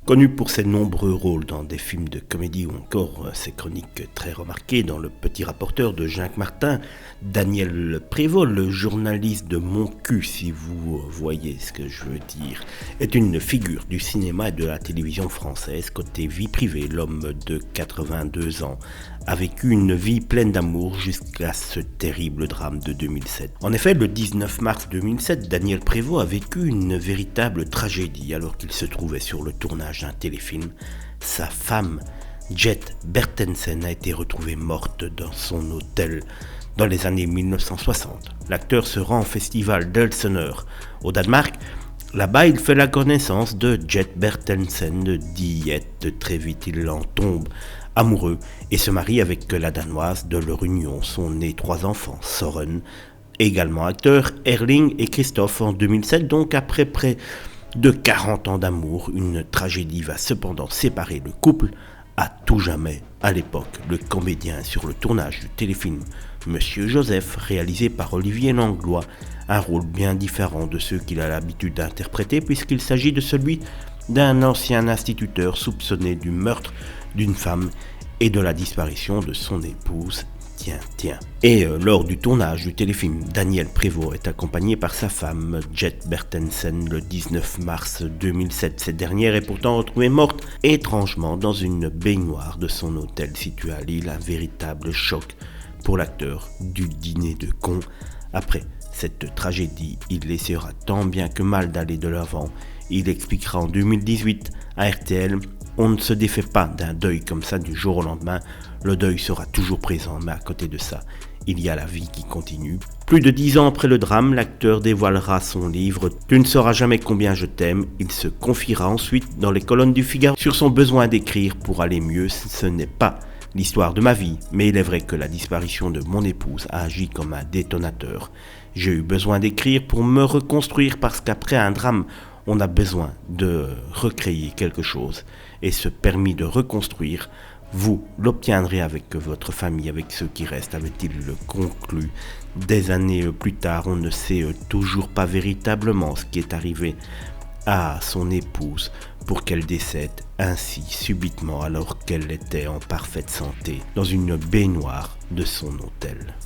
Connu pour ses nombreux rôles dans des films de comédie ou encore ses chroniques très remarquées dans Le Petit Rapporteur de Jacques Martin, Daniel Prévost, le journaliste de Mon Cul, si vous voyez ce que je veux dire, est une figure du cinéma et de la télévision française. Côté vie privée, l'homme de 82 ans a vécu une vie pleine d'amour jusqu'à ce terrible drame de 2007. En effet, le 19 mars 2007, Daniel Prévost a vécu une véritable tragédie alors qu'il se trouvait sur le tournage d'un téléfilm. Sa femme, Jet Bertelsen, a été retrouvée morte dans son hôtel dans les années 1960. L'acteur se rend au festival d'Elseneur au Danemark. Là-bas, il fait la connaissance de Jet Bertelsen de Diet. Très vite, il en tombe amoureux et se marie avec la Danoise. De leur union sont nés 3 enfants, Soren, également acteur, Erling et Christophe. En 2007, donc après près de 40 ans d'amour, une tragédie va cependant séparer le couple à tout jamais. À l'époque, le comédien sur le tournage du téléfilm Monsieur Joseph, réalisé par Olivier Langlois, un rôle bien différent de ceux qu'il a l'habitude d'interpréter puisqu'il s'agit de celui d'un ancien instituteur soupçonné du meurtre d'une femme et de la disparition de son épouse. Tiens. Et lors du tournage du téléfilm, Daniel Prévost est accompagné par sa femme, Jet Bertelsen, le 19 mars 2007. Cette dernière est pourtant retrouvée morte étrangement dans une baignoire de son hôtel situé à Lille. Un véritable choc pour l'acteur du dîner de cons. Après cette tragédie, il essaiera tant bien que mal d'aller de l'avant. Il expliquera en 2018 à RTL: on ne se défait pas d'un deuil comme ça du jour au lendemain. Le deuil sera toujours présent, mais à côté de ça, il y a la vie qui continue. Plus de 10 ans après le drame, l'acteur dévoilera son livre « Tu ne sauras jamais combien je t'aime ». Il se confiera ensuite dans les colonnes du Figaro sur son besoin d'écrire pour aller mieux. Ce n'est pas l'histoire de ma vie, mais il est vrai que la disparition de mon épouse a agi comme un détonateur. J'ai eu besoin d'écrire pour me reconstruire parce qu'après un drame, on a besoin de recréer quelque chose. Et ce permis de reconstruire, vous l'obtiendrez avec votre famille, avec ceux qui restent, avait-il conclu. Des années plus tard, on ne sait toujours pas véritablement ce qui est arrivé à son épouse pour qu'elle décède ainsi subitement alors qu'elle était en parfaite santé dans une baignoire de son hôtel.